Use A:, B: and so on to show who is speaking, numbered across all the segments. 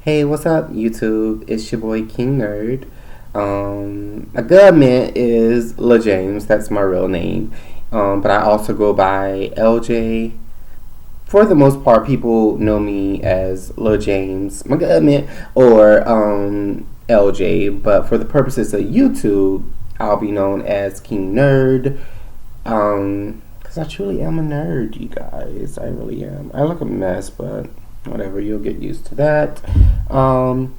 A: Hey, what's up, YouTube? It's your boy King Nerd. My government is La James. That's my real name. But I also go by LJ. For the most part, people know me as La James, my government, or LJ. But for the purposes of YouTube, I'll be known as King Nerd. Because I truly am a nerd, you guys. I really am. I look a mess, but whatever. You'll get used to that. Um,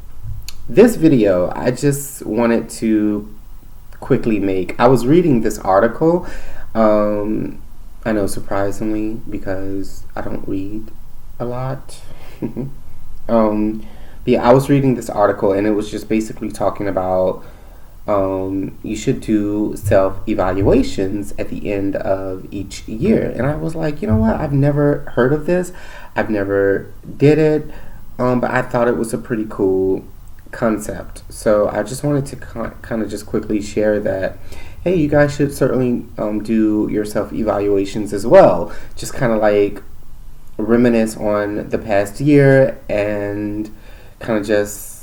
A: this video, I just wanted to quickly make. I was reading this article. Um, I know, surprisingly, because I don't read a lot. um, yeah, I was reading this article, and it was just basically talking about you should do self evaluations at the end of each year. And I was like, you know what? I've never heard of this. I've never did it, but I thought it was a pretty cool concept. So I just wanted to kind of just quickly share that. Hey, you guys should certainly do your self evaluations as well. Just kind of like reminisce on the past year and kind of just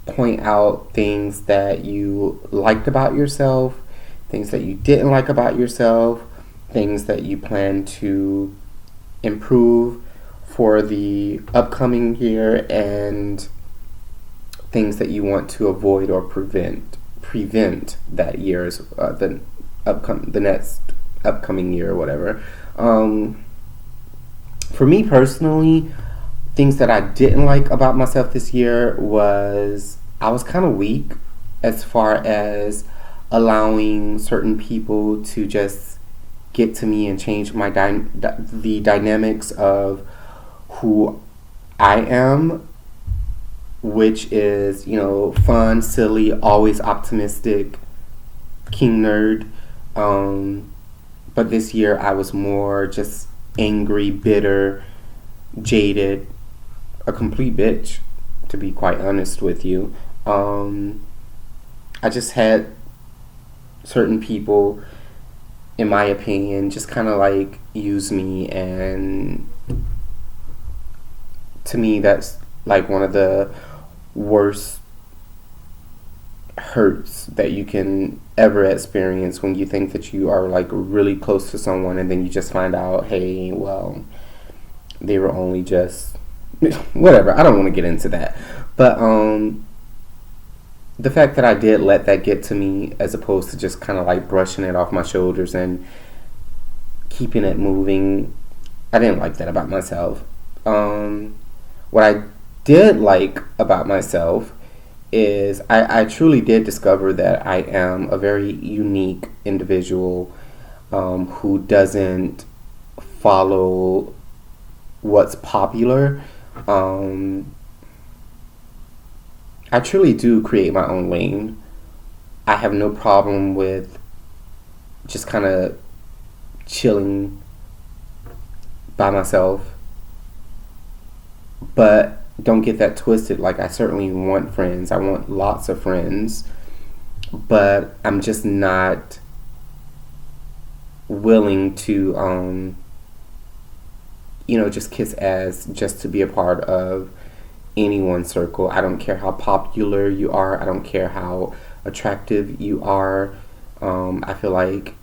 A: point out things that you liked about yourself, things that you didn't like about yourself, things that you plan to improve for the upcoming year, and things that you want to avoid or prevent that year's the next upcoming year or whatever. For me personally, things that I didn't like about myself this year was I was kind of weak as far as allowing certain people to just get to me and change the dynamics of who I am, which is, fun, silly, always optimistic, King Nerd. But this year I was more just angry, bitter, jaded, a complete bitch, to be quite honest with you. I just had certain people, in my opinion, just kind of like use me, and to me, that's like one of the worst hurts that you can ever experience, when you think that you are like really close to someone and then you just find out, hey, well, they were only just whatever. I don't want to get into that. But the fact that I did let that get to me, as opposed to just kind of like brushing it off my shoulders and keeping it moving, I didn't like that about myself. What I did like about myself is I truly did discover that I am a very unique individual, who doesn't follow what's popular. I truly do create my own lane. I have no problem with just kind of chilling by myself, but don't get that twisted. Like, I certainly want friends. I want lots of friends, but I'm just not willing to, just kiss ass just to be a part of anyone's circle. I don't care how popular you are. I don't care how attractive you are. I feel like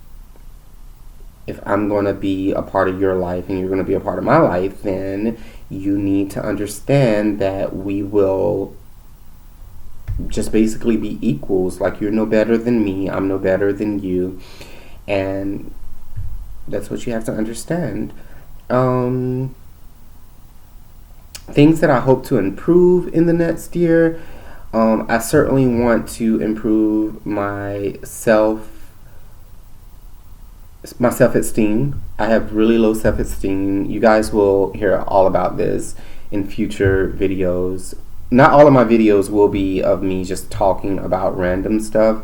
A: if I'm going to be a part of your life and you're going to be a part of my life, then you need to understand that we will just basically be equals. Like, you're no better than me, I'm no better than you, and that's what you have to understand. Things that I hope to improve in the next year. I certainly want to improve my self-esteem. I have really low self-esteem. You guys will hear all about this in future videos. Not all of my videos will be of me just talking about random stuff.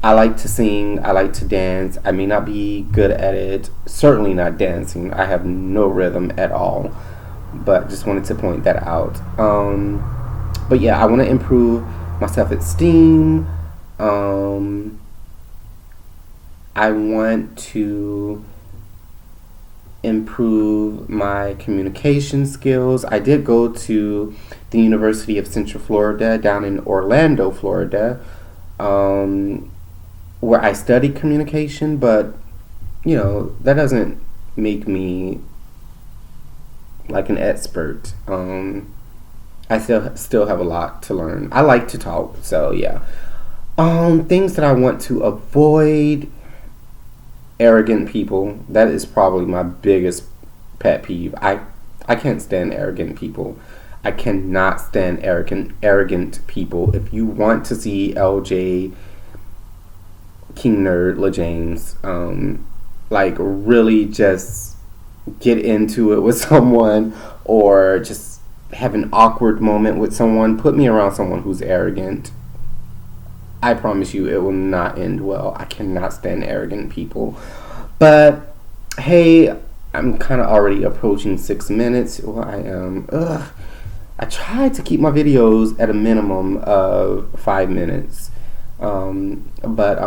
A: I like to sing, I like to dance. I may not be good at it, certainly not dancing. I have no rhythm at all, but just wanted to point that out. But yeah, I want to improve my self-esteem. I want to improve my communication skills. I did go to the University of Central Florida down in Orlando, Florida, um, where I studied communication, but that doesn't make me like an expert. I still have a lot to learn. I like to talk, so yeah. Things that I want to avoid: arrogant people. That is probably my biggest pet peeve. I can't stand arrogant people. I cannot stand arrogant people. If you want to see LJ King Nerd LaJames, like really just get into it with someone, or just have an awkward moment with someone, put me around someone who's arrogant. I promise you it will not end well. I cannot stand arrogant people. But hey, I'm kind of already approaching 6 minutes. Well, I am. I try to keep my videos at a minimum of 5 minutes. But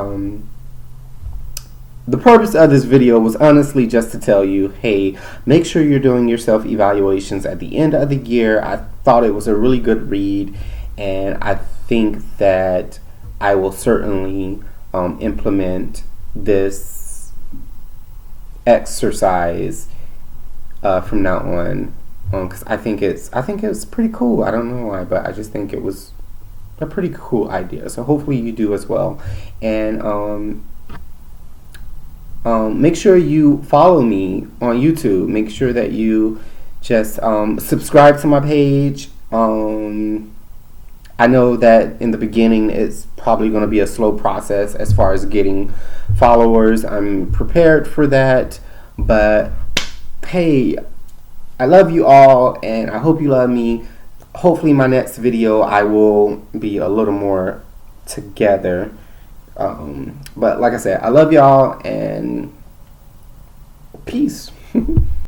A: the purpose of this video was honestly just to tell you, hey, make sure you're doing your self-evaluations at the end of the year. I thought it was a really good read, and I think that I will certainly implement this exercise from now on, because I think it's pretty cool. I don't know why, but I just think it was a pretty cool idea. So hopefully you do as well, and make sure you follow me on YouTube. Make sure that you just subscribe to my page. I know that in the beginning it's probably going to be a slow process as far as getting followers. I'm prepared for that. But hey, I love you all, and I hope you love me. Hopefully my next video I will be a little more together. But like I said, I love y'all, and peace.